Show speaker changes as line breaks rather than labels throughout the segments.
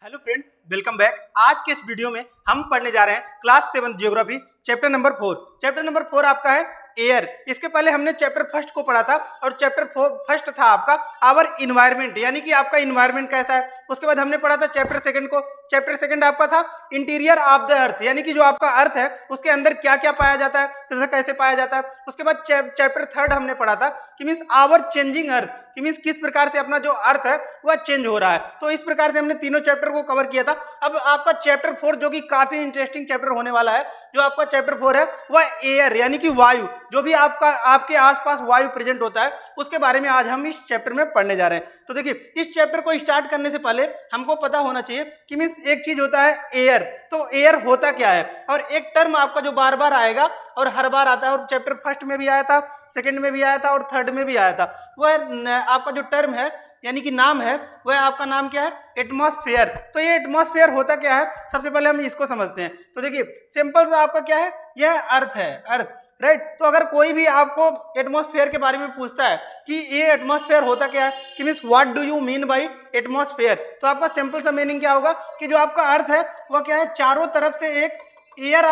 Hello friends, welcome back. आज के इस वीडियो में हम पढ़ने जा रहे हैं class 7 geography chapter number 4। Chapter number 4 आपका है एयर। इसके पहले हमने चैप्टर फर्स्ट को पढ़ा था और चैप्टर फर्स्ट था आपका आवर इन्वायरमेंट, यानी कि आपका इन्वायरमेंट कैसा है। उसके बाद हमने पढ़ा था चैप्टर सेकंड को। चैप्टर सेकंड आपका था इंटीरियर ऑफ द अर्थ, यानी कि जो आपका अर्थ है उसके अंदर क्या क्या पाया जाता है, तथा कैसे पाया जाता है। उसके बाद चैप्टर थर्ड हमने पढ़ा था कि मीन्स आवर चेंजिंग अर्थ, कि मीन्स किस प्रकार से अपना जो अर्थ है वह चेंज हो रहा है। तो इस प्रकार से हमने तीनों चैप्टर को कवर किया था। अब आपका चैप्टर 4 जो कि काफी इंटरेस्टिंग चैप्टर होने वाला है, जो आपका चैप्टर 4 है वह एयर, यानी कि वायु, जो भी आपके आसपास वायु प्रेजेंट होता है उसके बारे में आज हम इस चैप्टर में पढ़ने जा रहे हैं। तो देखिए, इस चैप्टर को स्टार्ट करने से पहले हमको पता होना चाहिए कि मीन्स एक चीज होता है एयर। तो एयर होता क्या है, और एक टर्म आपका जो बार बार आएगा और हर बार आता है, और चैप्टर फर्स्ट में भी आया था, सेकंड में भी आया था और थर्ड में भी आया था, वह आपका जो टर्म है यानी कि नाम है वह आपका नाम क्या है, एटमॉस्फेयर। तो ये एटमॉस्फेयर होता क्या है, सबसे पहले हम इसको समझते हैं। तो देखिए, सिंपल सा आपका क्या है, यह अर्थ है, अर्थ, राइट। तो अगर कोई भी आपको एटमॉस्फेयर के बारे में पूछता है कि ये एटमॉस्फेयर होता क्या है, कि means what do you mean by atmosphere, तो आपका सिंपल सा मीनिंग क्या होगा कि जो आपका अर्थ है वह क्या है, चारों तरफ से एक एयर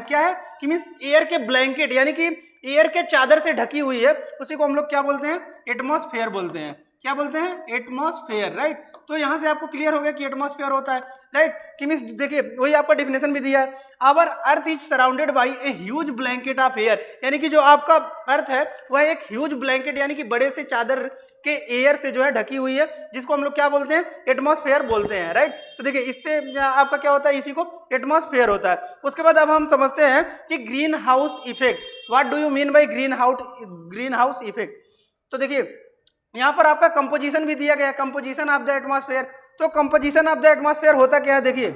क्या है कि मीन्स एयर के ब्लैंकेट, यानी कि एयर के चादर से ढकी हुई है, उसी को हम लोग क्या बोलते हैं, एटमॉस्फेयर बोलते हैं। क्या बोलते हैं, एटमॉस्फेयर, राइट। तो यहां से आपको क्लियर हो गया कि एटमॉस्फेयर होता है, राइट। कि मीन्स देखिए, वही आपका डेफिनेशन भी दिया है, our earth is surrounded by a huge blanket of air, यानी कि जो आपका अर्थ है वह एक ह्यूज ब्लैंकेट यानी कि बड़े से चादर के एयर से जो है ढकी हुई है, जिसको हम लोग क्या बोलते हैं, एटमॉस्फेयर बोलते हैं, राइट। तो देखिए, इससे आपका क्या होता है, इसी को एटमॉस्फेयर होता है। उसके बाद अब हम समझते हैं कि green house effect, what do you mean by green house effect. तो देखिए, यहाँ पर आपका कंपोजिशन भी दिया गया है, कंपोजिशन ऑफ द एटमॉस्फेयर। तो कंपोजिशन ऑफ द एटमॉस्फेयर होता क्या है, देखिए,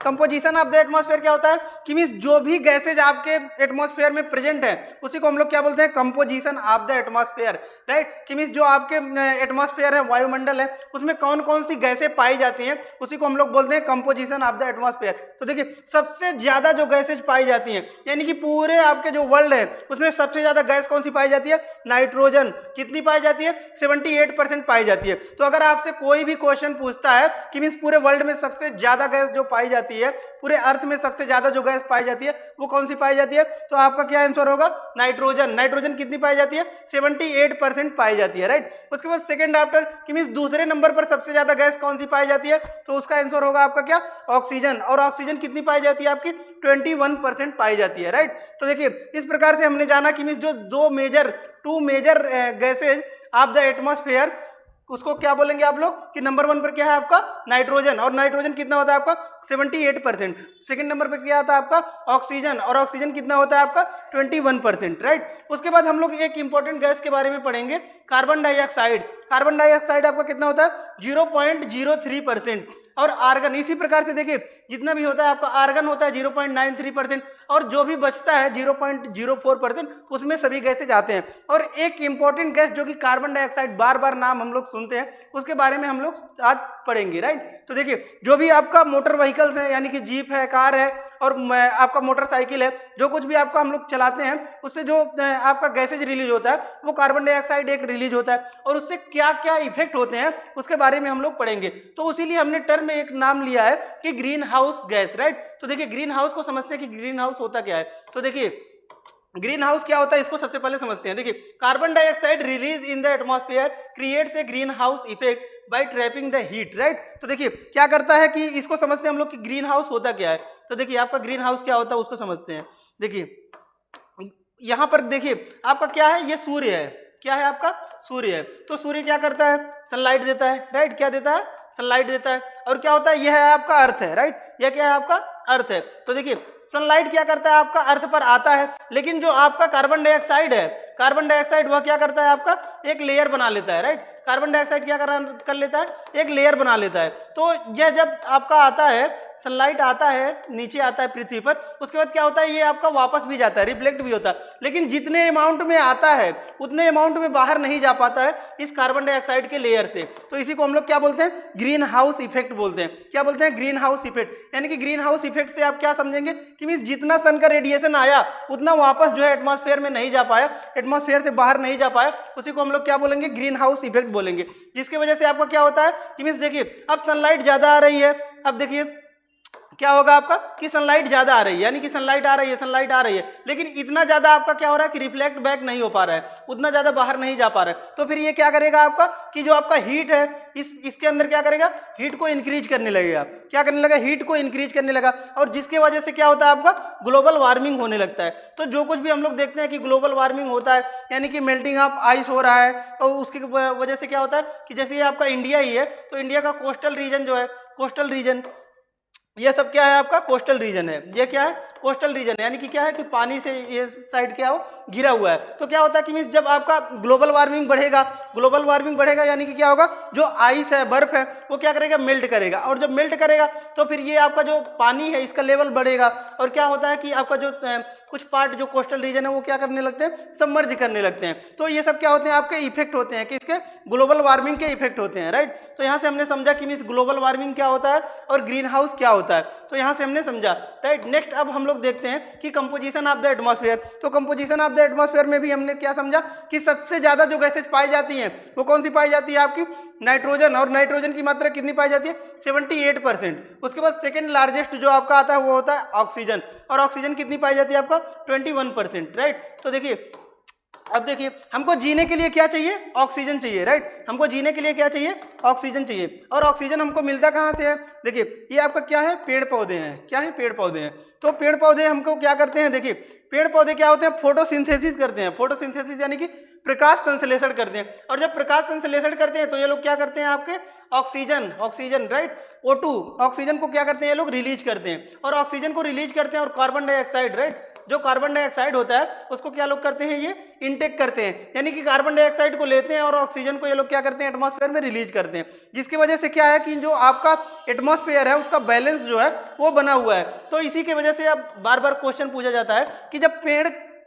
कंपोजिशन ऑफ द एटमॉस्फेयर क्या होता है कि मीन्स जो भी गैसेज आपके एटमॉस्फेयर में प्रेजेंट है उसी को हम लोग क्या बोलते हैं, composition of the atmosphere, right. कि मीन्स जो आपके एटमॉस्फेयर है, वायुमंडल है, उसमें कौन कौन सी गैसें पाई जाती हैं उसी को हम लोग बोलते हैं कंपोजिशन ऑफ द एटमॉस्फेयर। तो देखिए, सबसे ज्यादा जो गैसेज पाई जाती हैं, यानी कि पूरे आपके जो वर्ल्ड है उसमें सबसे ज्यादा गैस कौन सी पाई जाती है, नाइट्रोजन। कितनी पाई जाती है, 78% पाई जाती है। तो अगर आपसे कोई भी क्वेश्चन पूछता है कि मीन्स पूरे वर्ल्ड में सबसे ज्यादा गैस जो पाई जाती है, पूरे अर्थ में सबसे ज्यादा जो गैस पाई जाती है वो कौन सी पाई जाती है, तो आपका क्या आंसर होगा, नाइट्रोजन। नाइट्रोजन कितनी पाई जाती है, 78% पाई जाती है, राइट। उसके बाद सेकंड आफ्टर कि मीन्स दूसरे नंबर पर सबसे ज्यादा गैस कौन सी पाई जाती है, तो उसका आंसर होगा आपका क्या, ऑक्सीजन। और ऑक्सीजन कितनी पाई जाती है आपकी, 21% पाई जाती है, राइट। तो देखिए, इस प्रकार से हमने जाना कि मीन्स जो two major gases of the atmosphere, उसको क्या बोलेंगे आप लोग कि नंबर 1 पर क्या है आपका, नाइट्रोजन। और नाइट्रोजन कितना होता है आपका, 78%। सेकंड नंबर पर क्या आता है आपका, ऑक्सीजन। और ऑक्सीजन कितना होता है आपका, 21%, राइट। उसके बाद हम लोग एक इंपॉर्टेंट गैस के बारे में पढ़ेंगे, कार्बन डाइऑक्साइड। कार्बन डाइऑक्साइड आपका कितना होता है, 0.03%। और आर्गन इसी प्रकार से देखिए, जितना भी होता है आपका आर्गन होता है 0.93%, और जो भी बचता है 0.04%, उसमें सभी गैसेज आते हैं। और एक इंपॉर्टेंट गैस जो कि कार्बन डाइऑक्साइड, बार बार नाम हम लोग सुनते हैं, उसके बारे में हम लोग आज पढ़ेंगे, राइट। तो देखिए, जो भी आपका मोटर व्हीकल्स है, यानी कि जीप है, कार है और आपका मोटरसाइकिल है, जो कुछ भी आपका हम लोग चलाते हैं, उससे जो आपका गैसेज रिलीज होता है वो कार्बन डाइऑक्साइड एक रिलीज होता है। और उससे क्या क्या इफेक्ट होते हैं उसके बारे में हम लोग पढ़ेंगे। तो उसीलिए हमने टर्म में एक नाम लिया है कि ग्रीन हाउस गैस, राइट। तो देखिए, ग्रीन हाउस को समझते हैं कि ग्रीन हाउस होता क्या है। तो देखिए, ग्रीन हाउस क्या होता है इसको सबसे पहले समझते हैं। देखिए, carbon dioxide release in the atmosphere creates a green house effect bye trapping the heat, right. तो देखिए, क्या करता है कि इसको समझते हैं हम लोग कि ग्रीन हाउस होता क्या है। तो देखिए, आपका ग्रीन हाउस क्या होता है उसको समझते हैं। देखिए, यहां पर देखिए आपका क्या है, ये सूर्य है। क्या है आपका, सूर्य है। तो सूर्य क्या करता है, सनलाइट देता है, राइट। क्या देता है, सनलाइट देता है। और क्या होता है, यह है आपका अर्थ है, राइट। यह क्या है आपका, अर्थ है। तो देखिए, सनलाइट क्या करता है आपका, अर्थ पर आता है, लेकिन जो आपका कार्बन डाइऑक्साइड है, कार्बन डाइऑक्साइड वह क्या करता है आपका, एक लेयर बना लेता है, राइट। कार्बन डाइऑक्साइड क्या कर लेता है, एक लेयर बना लेता है। तो यह जब आपका आता है, सनलाइट आता है, नीचे आता है पृथ्वी पर, उसके बाद क्या होता है, ये आपका वापस भी जाता है, रिफ्लेक्ट भी होता है, लेकिन जितने अमाउंट में आता है उतने अमाउंट में बाहर नहीं जा पाता है इस कार्बन डाइऑक्साइड के लेयर से। तो इसी को हम लोग क्या बोलते हैं, ग्रीन हाउस इफेक्ट बोलते हैं। क्या बोलते हैं, ग्रीन हाउस इफेक्ट। यानी कि ग्रीन हाउस इफेक्ट से आप क्या समझेंगे कि मीन्स जितना सन का रेडिएशन आया उतना वापस जो है एटमॉस्फेयर में नहीं जा पाया, एटमॉस्फेयर से बाहर नहीं जा पाया, उसी को हम लोग क्या बोलेंगे, ग्रीन हाउस इफेक्ट बोलेंगे। जिसकी वजह से आपका क्या होता है कि मीन्स देखिए, अब सनलाइट ज्यादा आ रही है अब देखिए क्या होगा आपका कि सनलाइट ज्यादा आ रही है, यानी कि सनलाइट आ रही है, सनलाइट आ रही है, लेकिन इतना ज्यादा आपका क्या हो रहा है कि रिफ्लेक्ट बैक नहीं हो पा रहा है, उतना ज्यादा बाहर नहीं जा पा रहा है। तो फिर ये क्या करेगा आपका कि जो आपका हीट है इसके अंदर क्या करेगा, हीट को इंक्रीज करने लगेगा। क्या करने लगा, हीट को इंक्रीज करने लगा, और जिसकी वजह से क्या होता है आपका ग्लोबल वार्मिंग होने लगता है। तो जो कुछ भी हम लोग देखते हैं कि ग्लोबल वार्मिंग होता है, यानी कि मेल्टिंग ऑफ आइस हो रहा है, और उसकी वजह से क्या होता है कि जैसे ये आपका इंडिया ही है, तो इंडिया का कोस्टल रीजन जो है, कोस्टल रीजन, ये सब क्या है आपका कोस्टल रीजन है, ये क्या है कोस्टल रीजन है, यानी कि क्या है कि पानी से ये साइड क्या हो घिरा हुआ है। तो क्या होता है कि मीन्स जब आपका ग्लोबल वार्मिंग बढ़ेगा, ग्लोबल वार्मिंग बढ़ेगा यानी कि क्या होगा, जो आइस है, बर्फ है, वो क्या करेगा, मेल्ट करेगा, और जब मेल्ट करेगा तो फिर ये आपका जो पानी है इसका लेवल बढ़ेगा, और क्या होता है कि आपका जो कुछ पार्ट जो कोस्टल रीजन है वो क्या करने लगते हैं, सबमर्ज करने लगते हैं। तो ये सब क्या होते हैं आपके इफेक्ट होते हैं, किसके, ग्लोबल वार्मिंग के इफेक्ट होते हैं, राइट। तो यहाँ से हमने समझा कि मीन्स ग्लोबल वार्मिंग क्या होता है और ग्रीन हाउस क्या होता है, तो यहाँ से हमने समझा, राइट। नेक्स्ट अब हम लोग देखते हैं कि कंपोजिशन ऑफ द एटमॉस्फेयर। तो कंपोजिशन ऑफ द एटमॉस्फेयर में भी हमने क्या समझा कि सबसे ज्यादा जो गैसेज पाई जाती हैं वो कौन सी पाई जाती है आपकी, नाइट्रोजन, और नाइट्रोजन की मात्रा कितनी पाई जाती है, 78%। उसके बाद सेकंड लार्जेस्ट जो आपका आता है वो होता है ऑक्सीजन, और ऑक्सीजन कितनी पाई जाती है आपका 21%, राइट। तो देखिए अब देखिए हमको जीने के लिए क्या चाहिए, ऑक्सीजन चाहिए, राइट। हमको जीने के लिए क्या चाहिए, ऑक्सीजन चाहिए, और ऑक्सीजन हमको मिलता कहाँ से है, देखिए ये आपका क्या है, पेड़ पौधे हैं, क्या है, पेड़ पौधे हैं। तो पेड़ पौधे हमको क्या करते हैं, देखिए पेड़ पौधे क्या होते हैं, फोटोसिंथेसिस करते हैं, फोटोसिंथेसिस यानी कि प्रकाश संश्लेषण करते हैं, और जब प्रकाश संश्लेषण करते हैं तो ये लोग क्या करते हैं आपके oxygen, oxygen, right, O2 oxygen को क्या करते हैं ये लोग रिलीज करते हैं, और ऑक्सीजन को रिलीज करते हैं, और कार्बन डाइऑक्साइड, राइट, जो कार्बन डाइऑक्साइड होता है उसको क्या लोग करते हैं, ये इनटेक करते हैं, यानी कि कार्बन डाइऑक्साइड को लेते हैं और ऑक्सीजन को ये लोग क्या करते हैं एटमॉस्फेयर में रिलीज करते हैं, जिसकी वजह से क्या है कि जो आपका एटमॉस्फेयर है उसका बैलेंस जो है वो बना हुआ है। तो इसी की वजह से अब बार बार क्वेश्चन पूछा जाता है कि जब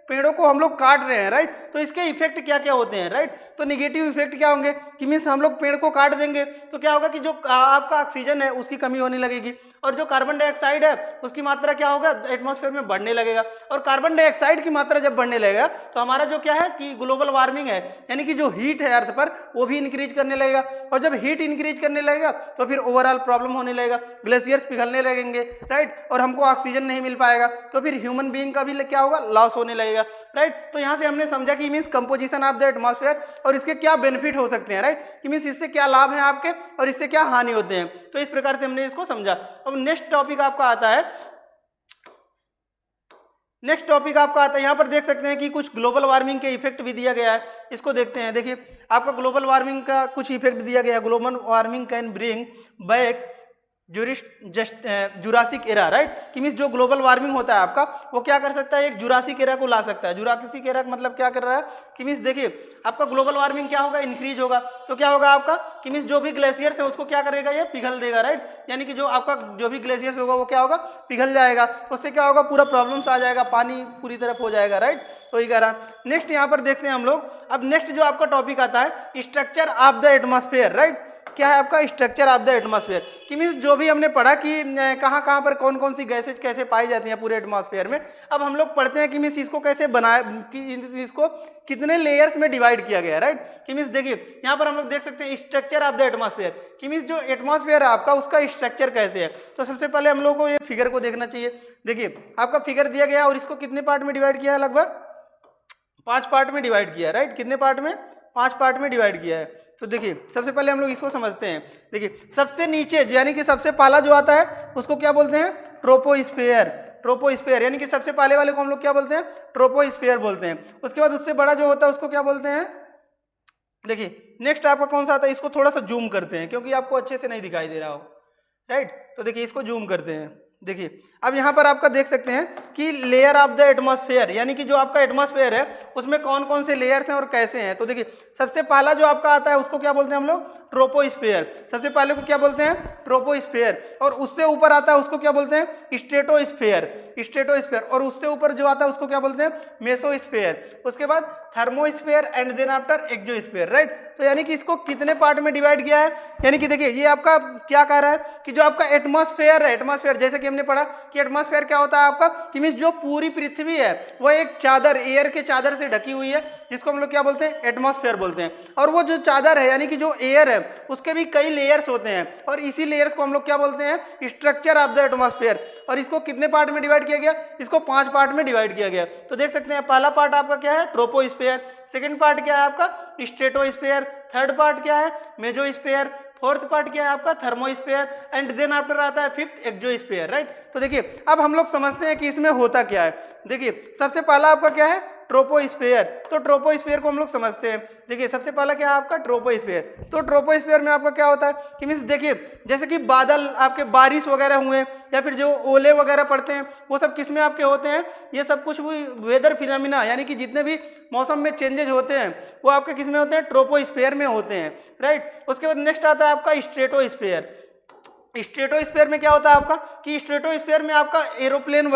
पेड़ों को हम लोग काट रहे हैं, राइट, तो इसके इफेक्ट क्या क्या होते हैं, राइट। तो निगेटिव इफेक्ट क्या होंगे कि मीन्स हम लोग पेड़ को काट देंगे तो क्या होगा कि जो आपका ऑक्सीजन है उसकी कमी होने लगेगी, और जो कार्बन डाइऑक्साइड है उसकी मात्रा क्या होगा एटमॉस्फेयर में बढ़ने लगेगा, और कार्बन डाइऑक्साइड की मात्रा जब बढ़ने लगेगा तो हमारा जो क्या है कि ग्लोबल वार्मिंग है, यानी कि जो हीट है अर्थ पर वो भी इंक्रीज करने लगेगा, और जब हीट इंक्रीज करने लगेगा तो फिर ओवरऑल प्रॉब्लम होने लगेगा, ग्लेशियर्स पिघलने लगेंगे, राइट, और हमको ऑक्सीजन नहीं मिल पाएगा, तो फिर ह्यूमन बीइंग का भी क्या होगा, लॉस होने लगेगा, राइट। तो यहाँ से हमने समझा कि means composition of the atmosphere और इसके क्या बेनिफिट हो सकते हैं, राइट, कि मीन्स इससे क्या लाभ है आपके और इससे क्या हानि होते हैं। तो इस प्रकार से हमने इसको समझा। अब नेक्स्ट टॉपिक आपका आता है, यहाँ पर देख सकते हैं कि कुछ ग्लोबल वार्मिंग के इफेक्ट भी दिया गया है, इसको देखते हैं। देखिए आपका ग्लोबल वार्मिंग का कुछ इफेक्ट दिया गया है, global warming can bring back Jurassic era, right, कि मीन्स जो ग्लोबल वार्मिंग होता है आपका वो क्या कर सकता है, एक जुरासिक एरा को ला सकता है। जुरासिक एरा मतलब क्या कर रहा है कि मीन्स देखिए आपका ग्लोबल वार्मिंग क्या होगा, इंक्रीज होगा, तो क्या होगा आपका कि मीन्स जो भी ग्लेशियर्स है उसको क्या करेगा, ये पिघल देगा, राइट, यानी कि जो आपका जो भी ग्लेशियर्स होगा वो क्या होगा, पिघल जाएगा, उससे क्या होगा पूरा प्रॉब्लम्स आ जाएगा, पानी पूरी तरफ हो जाएगा, राइट। तो ये कह रहा। नेक्स्ट यहाँ पर देखते हैं हम लोग, अब नेक्स्ट जो आपका टॉपिक आता है structure of the atmosphere, right, क्या है आपका स्ट्रक्चर ऑफ द एटमॉस्फेयर, कि मीन्स जो भी हमने पढ़ा कि कहाँ कहाँ पर कौन कौन सी गैसेज कैसे पाई जाती हैं पूरे एटमॉस्फेयर में। अब हम लोग पढ़ते हैं कि मीन्स इसको कैसे बनाया, कि इसको कितने लेयर्स में डिवाइड किया गया है, राइट, कि मीन्स देखिए यहाँ पर हम लोग देख सकते हैं स्ट्रक्चर ऑफ द एटमॉस्फेयर, कि मीन्स जो एटमॉस्फेयर है आपका उसका स्ट्रक्चर कैसे है। तो सबसे पहले हम लोग को ये फिगर को देखना चाहिए। देखिए आपका फिगर दिया गया और इसको कितने पार्ट में डिवाइड किया है, लगभग 5 पार्ट में डिवाइड किया है, राइट, कितने पार्ट में, 5 पार्ट में डिवाइड किया है। तो देखिए सबसे पहले हम लोग इसको समझते हैं। देखिए सबसे नीचे यानी कि सबसे पहला जो आता है उसको क्या बोलते हैं, ट्रोपोस्फेयर, ट्रोपोस्फेयर, यानी कि सबसे पहले वाले को हम लोग क्या बोलते हैं, ट्रोपोस्फेयर बोलते हैं। उसके बाद उससे बड़ा जो होता है उसको क्या बोलते हैं, देखिए नेक्स्ट आपका कौन सा आता है, इसको थोड़ा सा जूम करते हैं क्योंकि आपको अच्छे से नहीं दिखाई दे रहा हो, राइट। तो देखिए इसको जूम करते हैं। देखिए अब यहाँ पर आपका देख सकते हैं कि लेयर ऑफ द एटमॉस्फेयर, यानी कि जो आपका एटमॉस्फेयर है उसमें कौन कौन से लेयर्स हैं और कैसे हैं। तो देखिए सबसे पहला जो आपका आता है उसको क्या बोलते हैं हम लोग, ट्रोपोस्फेयर, सबसे पहले को क्या बोलते हैं, ट्रोपोस्फेयर, और उससे ऊपर आता है उसको क्या बोलते हैं, स्ट्रेटोस्फेयर, स्ट्रेटोस्फेयर, और उससे ऊपर जो आता है उसको क्या बोलते हैं, मेसोस्फेयर, उसके बाद thermosphere and then after exosphere, right. तो यानी कि इसको कितने पार्ट में डिवाइड किया है, यानी कि देखिए ये आपका क्या कह रहा है कि जो आपका एटमॉस्फेयर है, एटमॉस्फेयर जैसे कि हमने पढ़ा कि एटमॉस्फेयर क्या होता है आपका, कि मीन्स जो पूरी पृथ्वी है वो एक चादर, एयर के चादर से ढकी हुई है, जिसको हम लोग क्या बोलते हैं, एटमॉस्फेयर बोलते हैं। और वो जो चादर है यानी कि जो एयर है उसके भी कई लेयर्स होते हैं, और इसी लेयर्स को हम लोग क्या बोलते हैं, स्ट्रक्चर ऑफ द एटमॉस्फेयर। और इसको कितने पार्ट में डिवाइड किया गया, इसको 5 पार्ट में डिवाइड किया गया। तो देख सकते हैं पहला पार्ट आपका क्या है, ट्रोपोस्फेयर, सेकंड पार्ट क्या है आपका, स्ट्रेटोस्फेयर, थर्ड पार्ट क्या है, मेसोस्फेयर, फोर्थ पार्ट क्या है आपका, थर्मोस्फेयर, एंड देन आफ्टर आता है फिफ्थ एक्सोस्फेयर, राइट। तो देखिए अब हम लोग समझते हैं कि इसमें होता क्या है। देखिए सबसे पहला आपका क्या है, ट्रोपोस्फेयर। तो ट्रोपोस्फेयर को हम लोग समझते हैं। देखिए सबसे पहला क्या है आपका, ट्रोपोस्फेयर। तो ट्रोपोस्फेयर में आपका क्या होता है कि मीन्स देखिए जैसे कि बादल आपके बारिश वगैरह हुए या फिर जो ओले वगैरह पड़ते हैं वो सब किस में आपके होते हैं, ये सब कुछ भी वेदर फिनोमिना यानी कि जितने भी मौसम में चेंजेज होते हैं वो आपके किस में होते हैं, ट्रोपोस्फेयर में होते हैं, राइट। उसके बाद नेक्स्ट आता है आपका स्ट्रेटोस्फेयर। स्ट्रेटोस्फेयर में क्या होता है आपका, कि स्ट्रेटोस्फेयर में आपका एरोप्लेन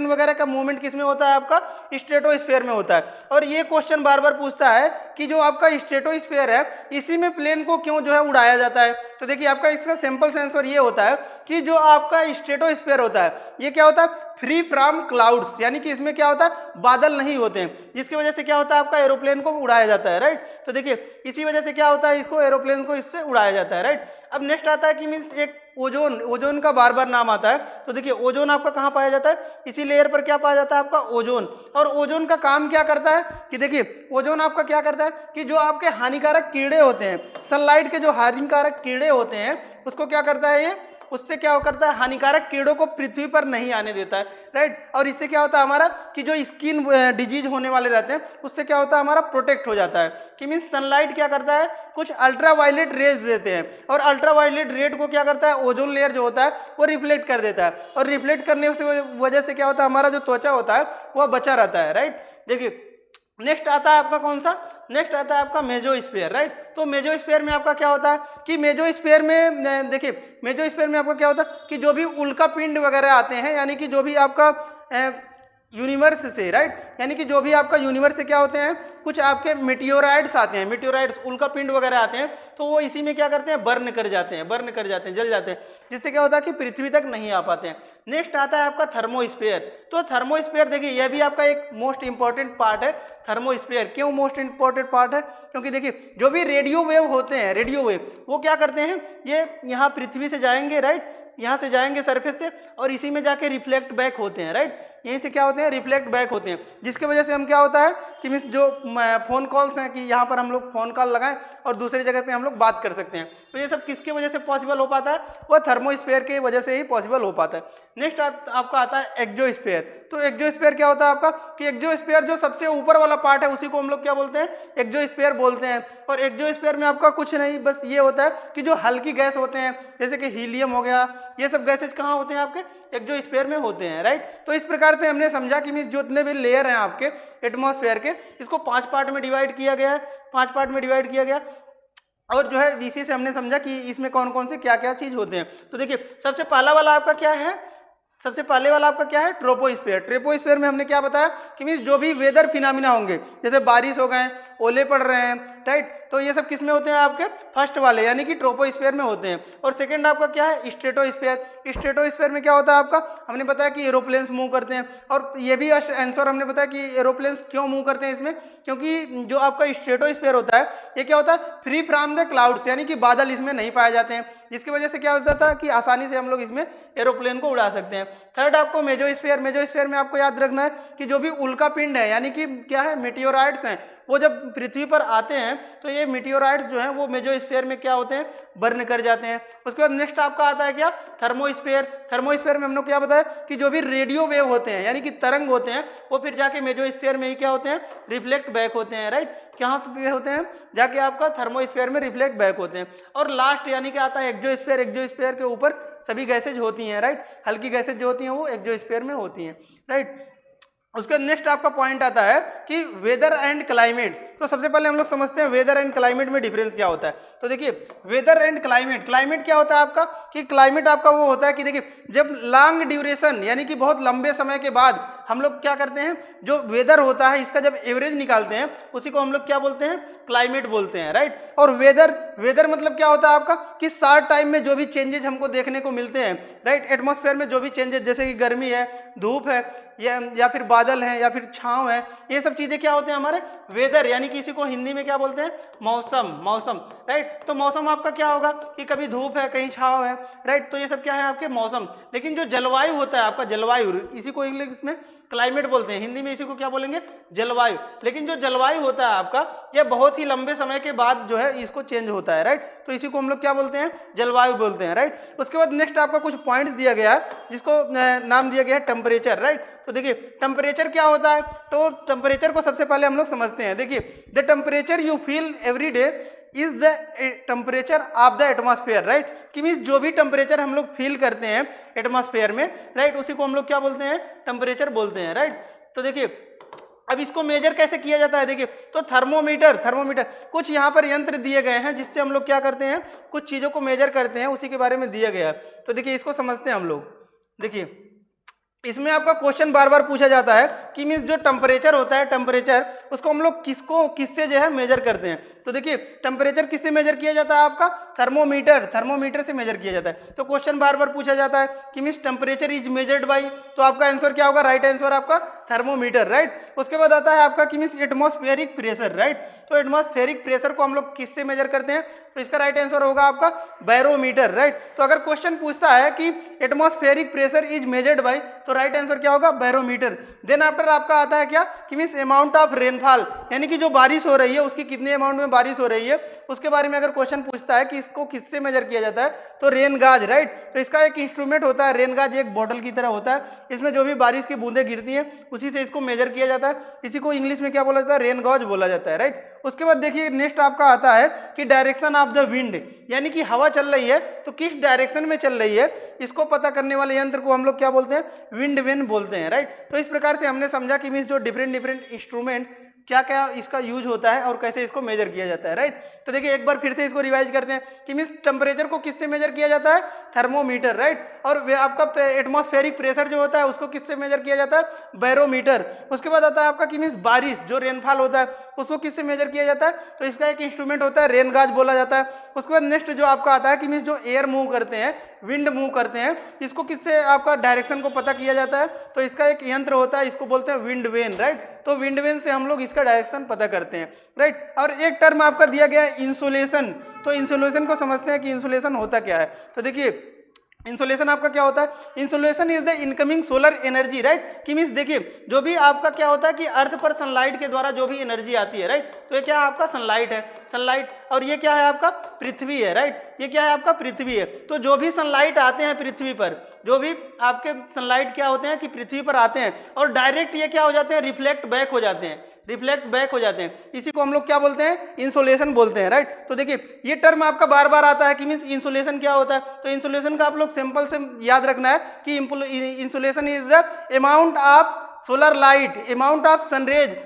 वगैरह का मूवमेंट किसमें होता है आपका, स्ट्रेटोस्फेयर में होता है। और ये क्वेश्चन बार बार पूछता है कि जो आपका स्ट्रेटोस्फेयर है इसी में प्लेन को क्यों जो है उड़ाया जाता है। तो देखिए आपका इसका सिंपल आंसर ये होता है कि जो आपका स्ट्रेटोस्फेयर होता है ये क्या होता है, फ्री फ्रॉम क्लाउड्स, यानी कि इसमें क्या होता है, बादल नहीं होते हैं, जिसकी वजह से क्या होता है आपका एरोप्लेन को उड़ाया जाता है, राइट। तो देखिए इसी वजह से क्या होता है, इसको एरोप्लेन को इससे उड़ाया जाता है, राइट। अब नेक्स्ट आता है कि मीन्स एक ओजोन का बार बार नाम आता है। तो देखिए ओजोन आपका कहाँ पाया जाता है, इसी लेयर पर क्या पाया जाता है आपका, ओजोन। और ओजोन का काम क्या करता है कि देखिए ओजोन आपका क्या करता है कि जो आपके हानिकारक कीड़े होते हैं, सनलाइट के जो हानिकारक कीड़े होते हैं उसको क्या करता है, ये उससे क्या करता है, हानिकारक कीड़ों को पृथ्वी पर नहीं आने देता है, राइट। और इससे क्या होता है हमारा कि जो स्किन डिजीज होने वाले रहते हैं उससे क्या होता है हमारा प्रोटेक्ट हो जाता है। कि मीन्स सनलाइट क्या करता है, कुछ अल्ट्रावायलेट रेज देते हैं और अल्ट्रावायलेट रेड को क्या करता है, ओजोन लेयर जो होता है वो रिफ्लेक्ट कर देता है, और रिफ्लेक्ट करने से वजह से क्या होता है, हमारा जो त्वचा होता है वह बचा रहता है, राइट। देखिए नेक्स्ट आता है आपका कौन सा, नेक्स्ट आता है आपका मेसोस्फेयर, राइट। तो मेसोस्फेयर में आपका क्या होता है कि मेसोस्फेयर में देखिए मेसोस्फेयर में आपका क्या होता है कि जो भी उल्का पिंड वगैरह आते हैं यानी कि जो भी आपका यूनिवर्स से, राइट, यानी कि जो भी आपका यूनिवर्स से क्या होते हैं, कुछ आपके मेटियोराइड्स आते हैं, मेटियोराइड्स उल्का पिंड वगैरह आते हैं, तो वो इसी में क्या करते हैं, बर्न कर जाते हैं, जल जाते हैं, जिससे क्या होता है कि पृथ्वी तक नहीं आ पाते हैं। नेक्स्ट आता है आपका थर्मोस्फेयर। तो थर्मोस्फेयर देखिए यह भी आपका एक मोस्ट इंपॉर्टेंट पार्ट है। थर्मोस्फेयर क्यों मोस्ट इंपॉर्टेंट पार्ट है, क्योंकि देखिए जो भी रेडियो वेव होते हैं, रेडियो वेव वो क्या करते हैं, ये यहाँ पृथ्वी से जाएंगे, राइट, यहाँ से जाएंगे सरफेस से, और इसी में जाके रिफ्लेक्ट बैक होते हैं, राइट, यहीं से क्या होते हैं, रिफ्लेक्ट बैक होते हैं, जिसकी वजह से हम क्या होता है कि मीन्स जो फ़ोन कॉल्स हैं कि यहाँ पर हम लोग फ़ोन कॉल लगाएं और दूसरी जगह पे हम लोग बात कर सकते हैं। तो ये सब किसके वजह से पॉसिबल हो पाता है, वह थर्मोस्फेयर की वजह से ही पॉसिबल हो पाता है। नेक्स्ट आपका आता है एक्सोस्फेयर। तो एक्सोस्फेयर क्या होता है आपका कि एक्सोस्फेयर जो सबसे ऊपर वाला पार्ट है उसी को हम लोग क्या बोलते हैं, एक्सोस्फेयर बोलते हैं। और एक्सोस्फेयर में आपका कुछ नहीं, बस ये होता है कि जो हल्की गैस होते हैं जैसे कि हीलियम हो गया, ये सब गैसेज कहाँ होते हैं, आपके एक्सोस्फेयर में होते हैं, राइट। तो इस प्रकार से हमने समझा कि जितने भी लेयर हैं आपके एटमॉस्फेयर के, इसको 5 पार्ट में डिवाइड किया गया है, 5 पार्ट में डिवाइड किया गया। और जो है इसी से हमने समझा कि इसमें कौन कौन से क्या क्या चीज होते हैं। तो देखिए सबसे पहला वाला आपका क्या है, सबसे पहले वाला आपका क्या है, ट्रोपोस्फेयर। ट्रोपोस्फेयर में हमने क्या बताया कि मीन्स जो भी वेदर फिनोमिना होंगे, जैसे बारिश हो गए, ओले पड़ रहे हैं, राइट, तो ये सब किस में होते हैं, आपके फर्स्ट वाले यानी कि ट्रोपोस्फेयर में होते हैं। और सेकंड आपका क्या है, स्ट्रेटोस्फेयर। स्ट्रेटोस्फेयर में क्या होता है आपका, हमने बताया कि एरोप्लेन्स मूव करते हैं, और ये भी आंसर हमने बताया कि एरोप्लेन्स क्यों मूव करते हैं इसमें, क्योंकि जो आपका स्ट्रेटोस्फेयर होता है ये क्या होता है, फ्री फ्रॉम द क्लाउड्स, यानी कि बादल इसमें नहीं पाए जाते हैं, जिसकी वजह से क्या होता था कि आसानी से हम लोग इसमें एरोप्लेन को उड़ा सकते हैं। थर्ड आपको मेसोस्फेयर। मेसोस्फेयर में आपको याद रखना है कि जो भी उल्का पिंड है यानी कि क्या है, मेटियोराइड्स हैं, वो जब पृथ्वी पर आते हैं तो ये मेटियोराइड्स जो हैं वो मेसोस्फेयर में क्या होते हैं, बर्न कर जाते हैं। उसके बाद नेक्स्ट आपका आता है क्या, थर्मोस्फेयर। थर्मोस्फेयर में हम लोग क्या बताया कि जो भी रेडियो वेव होते हैं यानी कि तरंग होते हैं वो फिर जाके मेसोस्फेयर में ही क्या होते हैं, रिफ्लेक्ट बैक होते हैं, राइट। कहाँ से होते हैं, जाके आपका थर्मोस्फेयर में रिफ्लेक्ट बैक होते हैं। और लास्ट यानी कि आता है एक्सोस्फेयर। एक्सोस्फेयर के ऊपर सभी गैसेज होती हैं, राइट, हल्की गैसेज जो होती हैं वो एक्सोस्फेयर में होती हैं, राइट। उसके नेक्स्ट आपका पॉइंट आता है कि वेदर एंड क्लाइमेट। तो सबसे पहले हम लोग समझते हैं वेदर एंड क्लाइमेट में डिफरेंस क्या होता है। तो देखिए वेदर एंड क्लाइमेट, क्लाइमेट क्या होता है आपका कि क्लाइमेट आपका वो होता है कि देखिए जब लॉन्ग ड्यूरेशन यानी कि बहुत लंबे समय के बाद हम लोग क्या करते हैं, जो वेदर होता है इसका जब एवरेज निकालते हैं उसी को हम लोग क्या बोलते हैं, क्लाइमेट बोलते हैं, राइट। और वेदर मतलब क्या होता है आपका कि शॉर्ट टाइम में जो भी चेंजेज हमको देखने को मिलते हैं, राइट। एटमॉस्फेयर में जो भी चेंजेज, जैसे कि गर्मी है, धूप है, या फिर बादल है, या फिर छांव है, ये सब चीजें क्या होते हैं हमारे वेदर, यानी कि इसी को हिंदी में क्या बोलते हैं, मौसम, राइट। तो मौसम आपका क्या होगा कि कभी धूप है, कहीं छांव है, राइट। तो ये सब क्या है आपके मौसम। लेकिन जो जलवायु होता है आपका, जलवायु, इसी को इंग्लिश में क्लाइमेट बोलते हैं, हिंदी में इसी को क्या बोलेंगे, जलवायु। लेकिन जो जलवायु होता है आपका, ये बहुत ही लंबे समय के बाद जो है इसको चेंज होता है, राइट। तो इसी को हम लोग क्या बोलते हैं, जलवायु बोलते हैं, राइट। उसके बाद नेक्स्ट आपका कुछ पॉइंट्स दिया गया है, जिसको नाम दिया गया है टेम्परेचर, राइट। तो देखिए टेम्परेचर क्या होता है, तो टेम्परेचर को सबसे पहले हम लोग समझते हैं। देखिए the temperature you feel every day is the temperature of the atmosphere, right. कि मीन्स जो भी टेम्परेचर हम लोग फील करते हैं एटमॉस्फेयर में, राइट, उसी को हम लोग क्या बोलते हैं, टेम्परेचर बोलते हैं, राइट। तो देखिए अब इसको मेजर कैसे किया जाता है, देखिए तो थर्मोमीटर कुछ यहाँ पर यंत्र दिए गए हैं, जिससे हम लोग क्या करते हैं, कुछ चीज़ों को मेजर करते हैं, उसी के बारे में दिया गया है। तो देखिए इसको समझते हैं हम लोग। देखिए इसमें आपका क्वेश्चन बार बार पूछा जाता है कि मीन्स जो टेम्परेचर होता है, टेम्परेचर उसको हम लोग किससे जो है मेजर करते हैं। तो देखिए टेम्परेचर किससे मेजर किया जाता है आपका, थर्मोमीटर से मेजर किया जाता है। तो क्वेश्चन बार बार पूछा जाता है कि means temperature is measured by, तो आपका आंसर क्या होगा, राइट आंसर आपका थर्मोमीटर, राइट। उसके बाद आता है आपका कि मीन्स एटमॉस्फेरिक प्रेशर, राइट। तो एटमॉस्फेरिक प्रेशर को हम लोग किससे मेजर करते हैं, तो इसका राइट आंसर होगा आपका बैरोमीटर, राइट। तो अगर क्वेश्चन पूछता है कि atmospheric pressure is measured by, तो राइट आंसर क्या होगा, बैरोमीटर। देन आफ्टर आपका आता है क्या कि मीन्स अमाउंट ऑफ रेनफॉल, यानी कि जो बारिश हो रही है उसकी कितने अमाउंट में बारिश हो रही है, उसके बारे में अगर क्वेश्चन पूछता है कि इसको किससे मेजर किया जाता है, तो रेन गाज, राइट। तो इसका एक इंस्ट्रूमेंट होता है, रेन गाज एक बॉटल की तरह होता है, इसमें जो भी बारिश की बूंदें गिरती हैं उसी से इसको मेजर किया जाता है। इसी को इंग्लिश में क्या बोला जाता है, रेन गॉज बोला जाता है, राइट। उसके बाद देखिए नेक्स्ट आपका आता है कि डायरेक्शन ऑफ द विंड, यानी कि हवा चल रही है तो किस डायरेक्शन में चल रही है, इसको पता करने वाले यंत्र को हम लोग क्या बोलते हैं, विंड वेन बोलते हैं, राइट। तो इस प्रकार से हमने समझा कि मीन्स जो डिफरेंट इंस्ट्रूमेंट क्या क्या इसका यूज होता है और कैसे इसको मेजर किया जाता है, राइट। तो देखिए एक बार फिर से इसको रिवाइज करते हैं कि मीन्स टेम्परेचर को किससे मेजर किया जाता है, थर्मोमीटर, राइट। और आपका एटमॉस्फेरिक प्रेशर जो होता है उसको किससे मेजर किया जाता है, बैरोमीटर। उसके बाद आता है आपका कि मीन्स बारिश, जो रेनफॉल होता है उसको किससे मेजर किया जाता है, तो इसका एक इंस्ट्रूमेंट होता है, रेन गाज बोला जाता है। उसके बाद नेक्स्ट जो आपका आता है कि मीन्स जो एयर मूव करते हैं, विंड मूव करते हैं, इसको किससे आपका डायरेक्शन को पता किया जाता है, तो इसका एक यंत्र होता है, इसको बोलते हैं विंड वेन, राइट। तो विंड वेन से हम लोग इसका डायरेक्शन पता करते हैं, राइट। और एक टर्म आपका दिया गया है इंसुलेशन, तो इंसुलेशन को समझते हैं कि इंसुलेशन होता क्या है। तो देखिए इंसुलेशन आपका क्या होता है, insolation is the incoming solar energy, right. कि मीन्स देखिए जो भी आपका क्या होता है कि अर्थ पर सनलाइट के द्वारा जो भी एनर्जी आती है, राइट। तो ये क्या है आपका सनलाइट है, सनलाइट। और ये क्या है आपका पृथ्वी है, राइट। ये क्या है आपका पृथ्वी है। तो जो भी सनलाइट आते हैं पृथ्वी पर, जो भी आपके सनलाइट क्या होते हैं कि पृथ्वी पर आते हैं और डायरेक्ट ये क्या हो जाते हैं, रिफ्लेक्ट बैक हो जाते हैं, इसी को हम लोग क्या बोलते हैं, इंसुलेशन बोलते हैं, राइट। तो देखिए ये टर्म आपका बार बार आता है कि मीन्स इंसुलेशन क्या होता है। तो इंसुलेशन का आप लोग सिंपल से याद रखना है कि insolation is the amount of solar light, amount of sunrays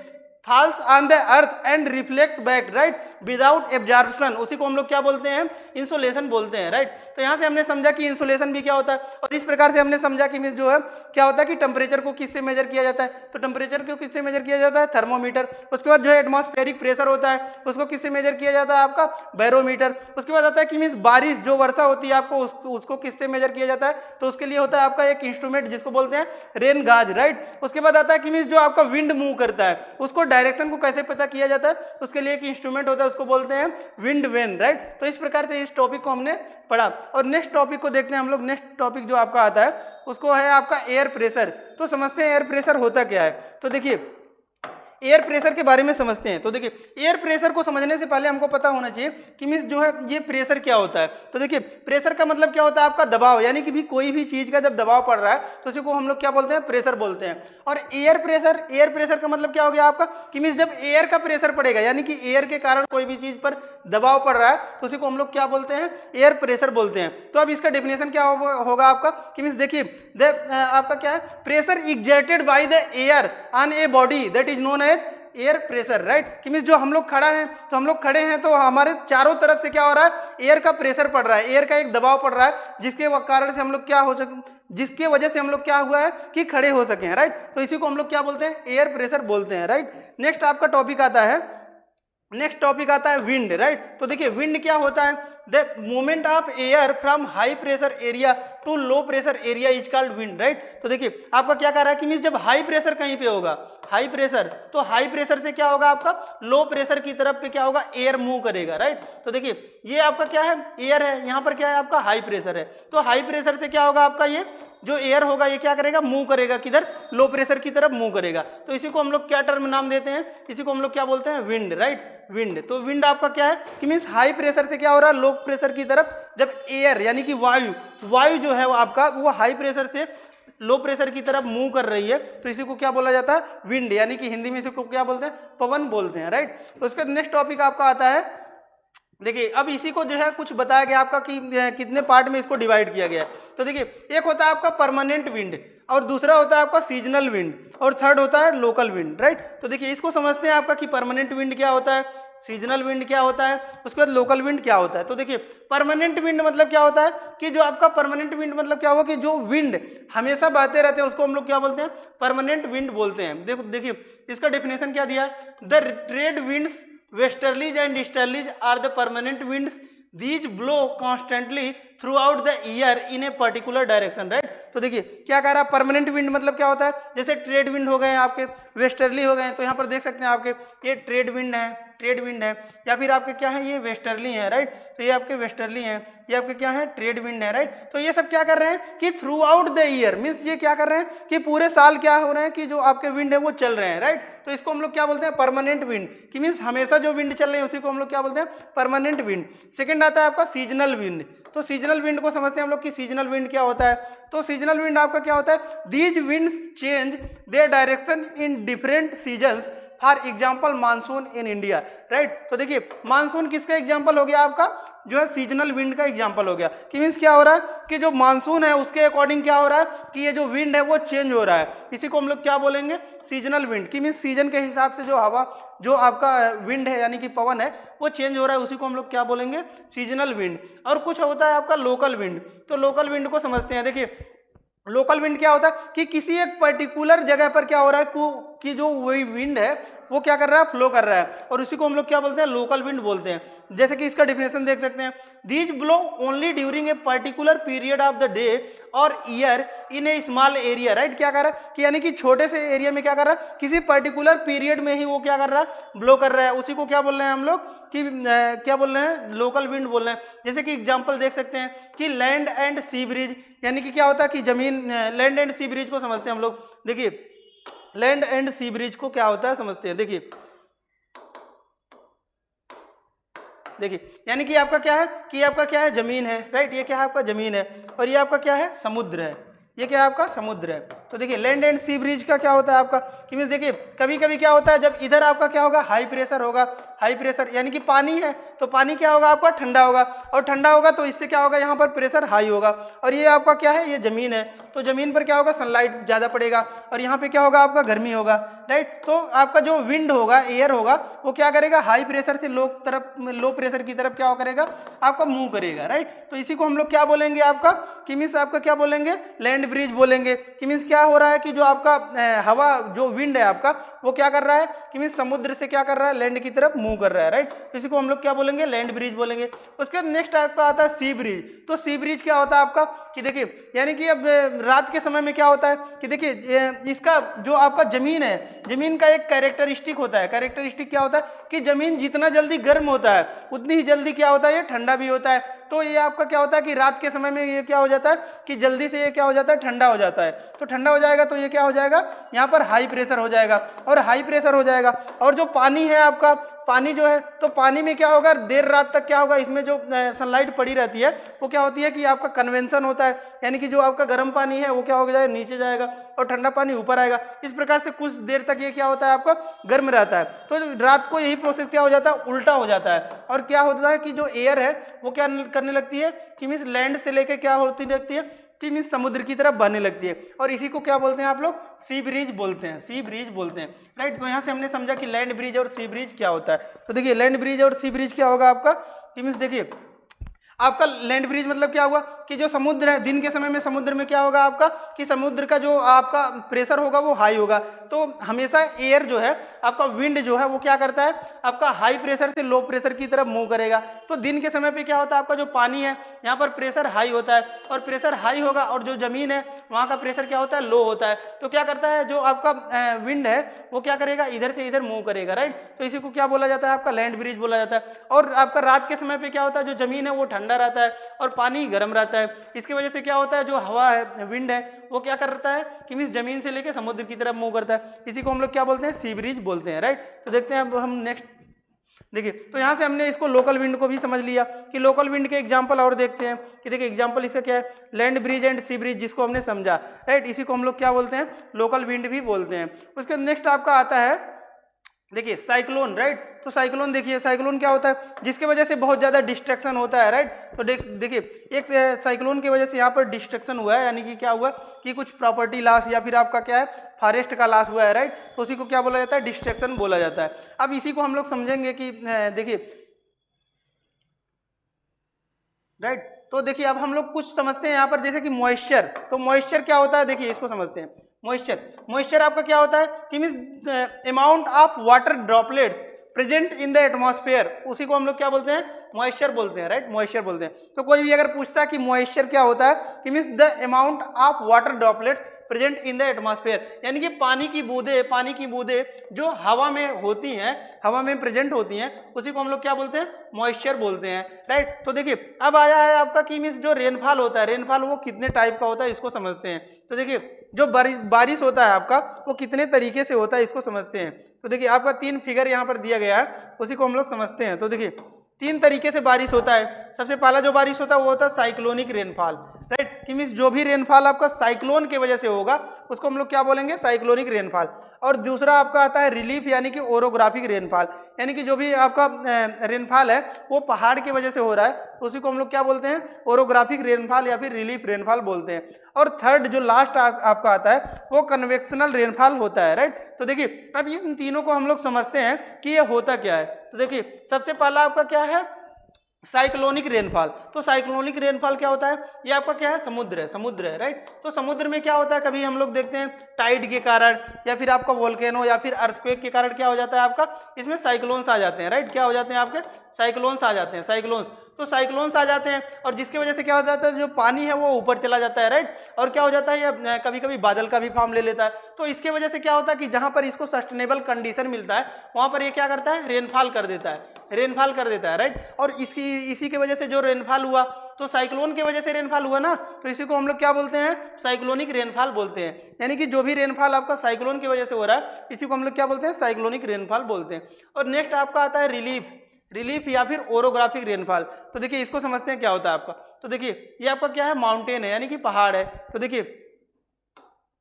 falls on the earth and reflect back, right, without absorption, उसी को हम लोग क्या बोलते हैं, इंसुलेशन बोलते हैं, राइट। तो यहाँ से हमने समझा कि इंसुलेशन भी क्या होता है, और इस प्रकार से हमने समझा कि मीन्स जो है क्या होता है कि टेम्परेचर को किससे मेजर किया जाता है, तो टेम्परेचर को किससे मेजर किया जाता है, थर्मोमीटर। उसके बाद जो है एटमॉस्फेरिक प्रेशर होता है उसको किससे मेजर किया जाता है, आपका बैरोमीटर। उसके बाद आता है कि मीन्स बारिश, जो वर्षा होती है आपको उसको किससे मेजर किया जाता है, तो उसके लिए होता है आपका एक इंस्ट्रूमेंट जिसको बोलते हैं रेन गाज, राइट। उसके बाद आता है कि मीन्स जो आपका विंड मूव करता है उसको डायरेक्शन को कैसे पता किया जाता है, उसके लिए एक इंस्ट्रूमेंट होता है उसको बोलते हैं विंड वेन, राइट। तो इस प्रकार से इस टॉपिक को हमने पढ़ा। और नेक्स्ट टॉपिक को देखते हैं हम लोग। नेक्स्ट टॉपिक जो आपका आता है उसको है आपका एयर प्रेशर। तो समझते हैं एयर प्रेशर होता क्या है। तो देखिए एयर प्रेशर के बारे में समझते हैं। तो देखिए एयर प्रेशर को समझने से पहले हमको पता होना चाहिए कि मीन्स जो है ये प्रेशर क्या होता है। तो देखिए प्रेशर का मतलब क्या होता है, आपका दबाव, यानी कि भी कोई भी चीज का जब दबाव पड़ रहा है तो उसी को हम लोग क्या बोलते हैं, प्रेशर बोलते हैं। और एयर प्रेशर का मतलब क्या हो गया आपका कि मीन्स जब एयर का प्रेशर पड़ेगा, यानी कि एयर के कारण कोई भी चीज पर दबाव पड़ रहा है तो उसी को हम लोग क्या बोलते हैं, एयर प्रेशर बोलते हैं। तो अब इसका डेफिनेशन क्या होगा आपका कि मीन्स देखिए आपका क्या है, pressure exerted by the air on a body that is known as air pressure, right. कि मीन्स जो हम लोग खड़े हैं तो हमारे चारों तरफ से क्या हो रहा है, एयर का प्रेशर पड़ रहा है, एयर का एक दबाव पड़ रहा है, जिसके कारण से हम लोग क्या हो सके, जिसके वजह से हम लोग क्या हुआ है कि खड़े हो सके हैं, राइट। तो इसी को हम लोग क्या बोलते हैं, एयर प्रेशर बोलते हैं, राइट। नेक्स्ट आपका टॉपिक आता है नेक्स्ट टॉपिक आता है विंड, राइट। तो देखिए विंड क्या होता है, the movement of air from high pressure area to low pressure area is called wind, right. तो देखिए आपका क्या कह रहा है कि मीन जब हाई प्रेशर कहीं पे होगा, हाई प्रेशर, तो हाई प्रेशर से क्या होगा आपका लो प्रेशर की तरफ पे क्या होगा, एयर मूव करेगा, राइट। तो देखिए ये आपका क्या है, एयर है, यहाँ पर क्या है आपका हाई प्रेशर है, तो हाई प्रेशर से क्या होगा आपका ये जो एयर होगा ये क्या करेगा, मूव करेगा किधर, लो प्रेशर की तरफ मूव करेगा। तो इसी को हम लोग क्या टर्म नाम देते हैं, इसी को हम लोग क्या बोलते हैं, विंड, राइट, विंड। तो विंड आपका क्या है कि मीन्स हाई प्रेशर से क्या हो रहा है, लो प्रेशर की तरफ जब एयर यानी कि वायु जो है वो आपका वो हाई प्रेशर से लो प्रेशर की तरफ मूव कर रही है, तो इसी को क्या बोला जाता है, विंड, यानी कि हिंदी में इसी को क्या बोलते हैं, पवन बोलते हैं, राइट। तो उसके नेक्स्ट टॉपिक आपका आता है, देखिए अब इसी को जो है कुछ बताया गया आपका कि कितने पार्ट में इसको डिवाइड किया गया है। तो देखिए एक होता है आपका परमानेंट विंड, और दूसरा होता है आपका सीजनल विंड, और थर्ड होता है लोकल विंड, राइट। तो देखिए इसको समझते हैं आपका कि परमानेंट विंड क्या होता है, सीजनल विंड क्या होता है, उसके बाद लोकल विंड क्या होता है। तो देखिए परमानेंट विंड मतलब क्या होता है कि जो आपका परमानेंट विंड मतलब क्या होगा कि जो विंड हमेशा बहते रहते हैं उसको हम लोग क्या बोलते हैं, परमानेंट विंड बोलते हैं। देखिए इसका डेफिनेशन क्या दिया, the trade winds westerlies and easterlies are the permanent winds, these blow constantly throughout the year in a particular direction, right. तो देखिए क्या कह रहा है, परमानेंट विंड मतलब क्या होता है, जैसे ट्रेड विंड हो गए आपके, वेस्टर्ली हो गए, तो यहाँ पर देख सकते हैं आपके ये ट्रेड विंड है, या फिर आपके क्या है, ये वेस्टर्ली है, राइट। तो ये आपके वेस्टर्ली हैं, ये आपके क्या है, ट्रेड विंड है, राइट। तो ये सब क्या कर रहे हैं कि through out the year, means ये क्या कर रहे हैं कि पूरे साल क्या हो रहे हैं कि जो आपके विंड है वो चल रहे हैं, राइट। तो इसको हम लोग क्या बोलते हैं, परमानेंट विंड, कि मीन्स हमेशा जो विंड चल रहे हैं उसी को हम लोग क्या बोलते हैं, परमानेंट विंड। सेकेंड आता है आपका सीजनल विंड। तो सीजनल विंड को समझते हैं हम लोग कि सीजनल विंड क्या होता है। तो सीजनल विंड आपका क्या होता है, these winds change their direction in different seasons, for example monsoon in India, right. तो देखिए मानसून किसका एग्जाम्पल हो गया, आपका जो है सीजनल विंड का एग्जाम्पल हो गया, कि मीन्स क्या हो रहा है कि जो मानसून है उसके अकॉर्डिंग क्या हो रहा है कि ये जो विंड है वो चेंज हो रहा है, इसी को हम लोग क्या बोलेंगे, सीजनल विंड, कि मीन्स सीजन के हिसाब से जो हवा जो आपका विंड है यानी कि पवन है वो चेंज हो रहा है, उसी को हम लोग क्या बोलेंगे, सीजनल विंड। और कुछ होता है आपका लोकल विंड। तो लोकल विंड को समझते हैं, देखिए लोकल विंड क्या होता है कि किसी एक पर्टिकुलर जगह पर क्या हो रहा है कि जो वही विंड है वो क्या कर रहा है, फ्लो कर रहा है, और उसी को हम लोग क्या बोलते हैं, लोकल विंड बोलते हैं। जैसे कि इसका डिफिनेशन देख सकते हैं, these blow only during a particular period of the day और year in a small area, right. क्या कर रहा है कि यानी कि छोटे से एरिया में क्या कर रहा है, किसी पर्टिकुलर पीरियड में ही वो क्या कर रहा है, ब्लो कर रहा है, उसी को क्या बोल रहे हैं हम लोग कि क्या बोल रहे हैं, लोकल विंड बोल रहे हैं। जैसे कि एग्जाम्पल देख सकते हैं कि लैंड एंड सी ब्रिज, यानी कि क्या होता है कि जमीन, लैंड एंड सी ब्रिज को समझते हैं हम लोग। देखिए लैंड एंड सी ब्रिज को क्या होता है समझते हैं, देखिए यानी कि आपका क्या है कि आपका क्या है, जमीन है, राइट। ये क्या है आपका जमीन है, और ये आपका क्या है, समुद्र है, ये क्या है आपका समुद्र है। तो देखिए लैंड एंड सी ब्रिज का क्या होता है आपका कि मीन्स देखिए कभी कभी क्या होता है जब इधर आपका क्या होगा, हाई प्रेशर होगा, हाई प्रेशर यानी कि पानी है, तो पानी क्या होगा आपका, ठंडा होगा, और ठंडा होगा तो इससे क्या होगा, यहाँ पर प्रेशर हाई होगा, और ये आपका क्या है, ये जमीन है, तो जमीन पर क्या होगा, सनलाइट ज़्यादा पड़ेगा, और यहाँ पे क्या होगा आपका गर्मी होगा, राइट। तो आपका जो विंड होगा, एयर होगा, वो क्या करेगा, हाई प्रेशर से लो प्रेशर की तरफ क्या करेगा, आपका मूव करेगा, राइट। तो इसी को हम लोग क्या बोलेंगे आपका कि मीन्स आपका क्या बोलेंगे, लैंड ब्रिज बोलेंगे, कि मीन्स क्या हो रहा है कि जो आपका हवा जो विंड है आपका वो क्या कर रहा है कि मीन्स समुद्र से क्या कर रहा है, लैंड की तरफ मूव कर रहा है, राइट। तो इसी को हम लोग क्या बोलेंगे, लैंड ब्रिज बोलेंगे। उसके बाद नेक्स्ट आपका आता है सी ब्रिज। तो सी ब्रिज क्या होता है आपका कि देखिए यानी कि अब रात के समय में क्या होता है कि देखिए इसका जो आपका जमीन है, जमीन का एक कैरेक्टरिस्टिक होता है। कैरेक्टरिस्टिक क्या होता है कि जमीन जितना जल्दी गर्म होता है उतनी ही जल्दी क्या होता है, ये ठंडा भी होता है। तो ये आपका क्या होता है कि रात के समय में ये क्या हो जाता है कि जल्दी से ये क्या हो जाता है, ठंडा हो जाता है। तो ठंडा हो जाएगा तो ये क्या हो जाएगा, यहाँ पर हाई प्रेशर हो जाएगा, और हाई प्रेशर हो जाएगा, और जो पानी है आपका, पानी जो है तो पानी में क्या होगा, देर रात तक क्या होगा, इसमें जो सनलाइट पड़ी रहती है वो क्या होती है कि आपका कन्वेंशन होता है, यानी कि जो आपका गर्म पानी है वो क्या हो जाएगा, नीचे जाएगा, और ठंडा पानी ऊपर आएगा। इस प्रकार से कुछ देर तक ये क्या होता है आपका गर्म रहता है। तो रात को यही प्रोसेस क्या हो जाता है, उल्टा हो जाता है, और क्या होता है कि जो एयर है वो क्या करने लगती है कि मीन्स लैंड से लेके क्या होती लगती है कि मीन्स समुद्र की तरफ बहने लगती है, और इसी को क्या बोलते हैं आप लोग, सी ब्रिज बोलते हैं, सी ब्रिज बोलते हैं, राइट। तो यहाँ से हमने समझा कि लैंड ब्रिज और सी ब्रिज क्या होता है। तो देखिए लैंड ब्रिज और सी ब्रिज क्या होगा आपका कि मीन्स देखिए आपका लैंड ब्रिज मतलब क्या हुआ कि जो समुद्र है, दिन के समय में समुद्र में क्या होगा आपका कि समुद्र का जो आपका प्रेशर होगा वो हाई होगा, तो हमेशा एयर जो है आपका विंड जो है वो क्या करता है, आपका हाई प्रेशर से लो प्रेशर की तरफ मूव करेगा। तो दिन के समय पे क्या होता है, आपका जो पानी है यहाँ पर प्रेशर हाई होता है, और प्रेशर हाई होगा और जो जमीन है वहाँ का प्रेशर क्या होता है, लो होता है। तो क्या करता है, जो आपका विंड है वो क्या करेगा, इधर से इधर मूव करेगा, राइट। तो इसी को क्या बोला जाता है, आपका लैंड ब्रिज बोला जाता है। और आपका रात के समय पे क्या होता है, जो जमीन है वो ठंडा रहता है और पानी गर्म रहता है। इसकी वजह से क्या होता है, जो हवा है, विंड है, वो क्या करता है कि मीन्स जमीन से लेके समुद्र की तरफ मूव करता है। इसी को हम लोग क्या बोलते हैं, सी ब्रिज बोलते हैं, राइट। तो देखते हैं अब हम नेक्स्ट। देखिए, तो यहाँ से हमने इसको लोकल विंड को भी समझ लिया कि लोकल विंड के एग्जांपल और देखते हैं कि देखिए एग्जांपल इसका क्या है, land bridge and sea bridge, जिसको हमने समझा, राइट। इसी को हम लोग क्या बोलते हैं, लोकल विंड भी बोलते हैं। उसके नेक्स्ट आपका आता है, देखिए साइक्लोन, राइट। तो साइक्लोन, देखिए साइक्लोन क्या होता है, जिसके वजह से बहुत ज़्यादा डिस्ट्रक्शन होता है, राइट। तो देखिए एक साइक्लोन की वजह से यहाँ पर डिस्ट्रक्शन हुआ है, यानी कि क्या हुआ कि कुछ प्रॉपर्टी लॉस या फिर आपका क्या है, फॉरेस्ट का लॉस हुआ है, राइट। तो उसी को क्या बोला जाता है, डिस्ट्रक्शन बोला जाता है। अब इसी को हम लोग समझेंगे कि देखिए, राइट। तो देखिए अब हम लोग कुछ समझते हैं यहाँ पर, जैसे कि मॉइस्चर। तो मॉइस्चर क्या होता है, देखिए इसको समझते हैं। मॉइस्चर आपका क्या होता है कि means amount of water droplets present in the atmosphere, उसी को हम लोग क्या बोलते हैं, मॉइस्चर बोलते हैं, राइट। मॉइस्चर बोलते हैं। तो कोई भी अगर पूछता है कि मॉइस्चर क्या होता है, कि means the amount of water droplets present in the atmosphere, यानी कि पानी की बूंदे जो हवा में होती हैं, हवा में प्रेजेंट होती हैं, उसी को हम लोग क्या बोलते हैं, मॉइस्चर बोलते हैं, राइट। तो देखिए अब आया है आपका कि मीन्स जो रेनफॉल होता है, रेनफॉल वो कितने टाइप का होता है, इसको समझते हैं। तो देखिए जो बारिश होता है आपका, वो कितने तरीके से होता है, इसको समझते हैं। तो देखिए आपका 3 फिगर यहाँ पर दिया गया है, उसी को हम लोग समझते हैं। तो देखिए 3 तरीके से बारिश होता है। सबसे पहला जो बारिश होता है वो होता है साइक्लोनिक रेनफॉल, राइट। कि मीन्स जो भी रेनफॉल आपका साइक्लोन की वजह से होगा उसको हम लोग क्या बोलेंगे, साइक्लोनिक रेनफॉल। और दूसरा आपका आता है रिलीफ, यानी कि ओरोग्राफिक रेनफॉल, यानी कि जो भी आपका रेनफॉल है वो पहाड़ की वजह से हो रहा है, तो उसी को हम लोग क्या बोलते हैं, ओरोग्राफिक रेनफॉल या फिर रिलीफ रेनफॉल बोलते हैं। और थर्ड जो लास्ट आपका आता है वो कन्वेक्शनल रेनफॉल होता है, राइट। तो देखिए अब इन तीनों को हम लोग समझते हैं कि ये होता क्या है। तो देखिए सबसे पहला आपका क्या है, साइक्लोनिक रेनफॉल। तो साइक्लोनिक रेनफॉल क्या होता है, ये आपका क्या है, समुद्र है, राइट। तो समुद्र में क्या होता है, कभी हम लोग देखते हैं टाइड के कारण या फिर आपका वोल्केनो या फिर अर्थक्वेक के कारण क्या हो जाता है आपका, इसमें साइक्लोन्स आ जाते हैं, राइट। क्या हो जाते हैं आपके, साइक्लोन्स आ जाते हैं, साइक्लोन्स। तो साइक्लोन्स आ जाते हैं और जिसकी वजह से क्या हो जाता है, जो पानी है वो ऊपर चला जाता है, राइट। और क्या हो जाता है, ये कभी कभी बादल का भी फॉर्म ले लेता है। तो इसके वजह से क्या होता है कि जहां पर इसको सस्टेनेबल कंडीशन मिलता है वहां पर ये क्या करता है, रेनफॉल कर देता है, राइट। और इसी की वजह से जो रेनफॉल हुआ, तो साइक्लोन की वजह से रेनफॉल हुआ ना, तो इसी को हम लोग क्या बोलते हैं, साइक्लोनिक रेनफॉल बोलते हैं। यानी कि जो भी रेनफॉल आपका साइक्लोन की वजह से हो रहा है, इसी को हम लोग क्या बोलते हैं, साइक्लोनिक रेनफॉल बोलते हैं। और नेक्स्ट आपका आता है रिलीफ या फिर ओरोग्राफिक रेनफॉल। तो देखिए इसको समझते हैं क्या होता है आपका। तो देखिए ये आपका क्या है, माउंटेन है, यानी कि पहाड़ है। तो देखिए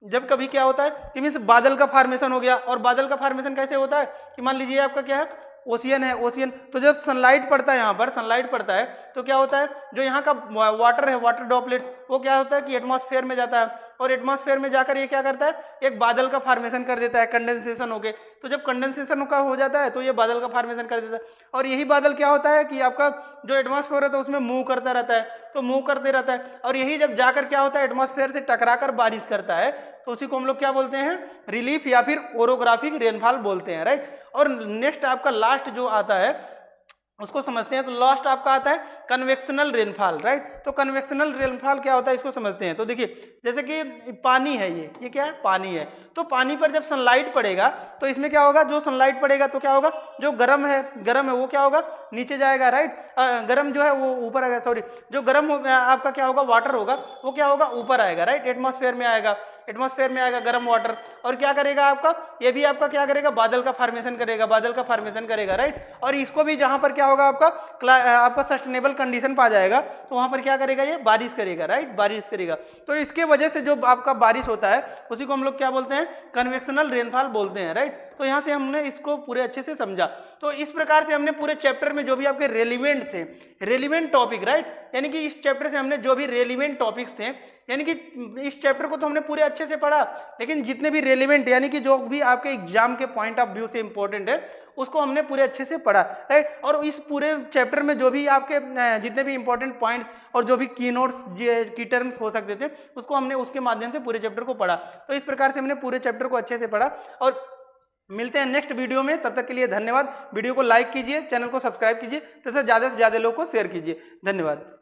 जब कभी क्या होता है कि मीन्स बादल का फॉर्मेशन हो गया, और बादल का फॉर्मेशन कैसे होता है कि मान लीजिए आपका क्या है, ओशियन है, ओशियन। तो जब सनलाइट पड़ता है, यहाँ पर सनलाइट पड़ता है, तो क्या होता है, जो यहाँ का वाटर है, वाटर ड्रॉपलेट, वो क्या होता है कि एटमॉस्फेयर में जाता है, और एटमॉस्फेयर में जाकर ये क्या करता है, एक बादल का फॉर्मेशन कर देता है, कंडेंसेशन होके। तो जब कंडेंसेशन का हो जाता है तो ये बादल का फॉर्मेशन कर देता है, और यही बादल क्या होता है कि आपका जो एटमॉस्फेयर है तो उसमें मूव करता रहता है, तो मूव करते रहता है, और यही जब जाकर क्या होता है, एटमॉस्फेयर से टकराकर बारिश करता है, तो उसी को हम लोग क्या बोलते हैं, रिलीफ या फिर ओरोग्राफिक रेनफॉल बोलते हैं, राइट। और नेक्स्ट आपका लास्ट जो आता है उसको समझते हैं। तो लास्ट आपका आता है कन्वेक्शनल रेनफॉल, राइट। तो कन्वेक्शनल रेनफॉल क्या होता है, इसको समझते हैं। तो देखिए जैसे कि पानी है, ये क्या है, पानी है। तो पानी पर जब सनलाइट पड़ेगा तो इसमें क्या होगा, जो सनलाइट पड़ेगा तो क्या होगा, जो गर्म है वो क्या होगा, नीचे जाएगा, राइट। गर्म जो है वो ऊपर आएगा, सॉरी, जो गर्म आपका क्या होगा, वाटर होगा, वो क्या होगा, ऊपर आएगा, राइट, एटमॉस्फेयर में आएगा गर्म वाटर। और क्या करेगा आपका, ये भी आपका क्या करेगा, बादल का फॉर्मेशन करेगा, राइट। और इसको भी जहां पर क्या होगा, आपका सस्टेनेबल कंडीशन पा जाएगा, तो वहां पर क्या करेगा, ये बारिश करेगा, राइट, बारिश करेगा। तो इसके वजह से जो आपका बारिश होता है उसी को हम लोग क्या बोलते हैं, कन्वेक्शनल रेनफॉल बोलते हैं, राइट। तो यहाँ से हमने इसको पूरे अच्छे से समझा। तो इस प्रकार से हमने पूरे चैप्टर में जो भी आपके रेलिवेंट टॉपिक, राइट, यानी कि इस चैप्टर से हमने जो भी रेलिवेंट टॉपिक्स थे, यानी कि इस चैप्टर को तो हमने पूरे अच्छे से पढ़ा, लेकिन जितने भी रेलिवेंट यानी कि जो भी आपके एग्जाम के पॉइंट ऑफ व्यू से इंपॉर्टेंट है उसको हमने पूरे अच्छे से पढ़ा, राइट। और इस पूरे चैप्टर में जो भी आपके जितने भी इंपॉर्टेंट पॉइंट्स और जो भी की नोट्स, की टर्म्स हो सकते थे, उसको हमने उसके माध्यम से पूरे चैप्टर को पढ़ा। तो इस प्रकार से हमने पूरे चैप्टर को अच्छे से पढ़ा। और मिलते हैं नेक्स्ट वीडियो में, तब तक के लिए धन्यवाद। वीडियो को लाइक कीजिए, चैनल को सब्सक्राइब कीजिए तथा ज़्यादा से ज़्यादा लोगों को शेयर कीजिए। धन्यवाद।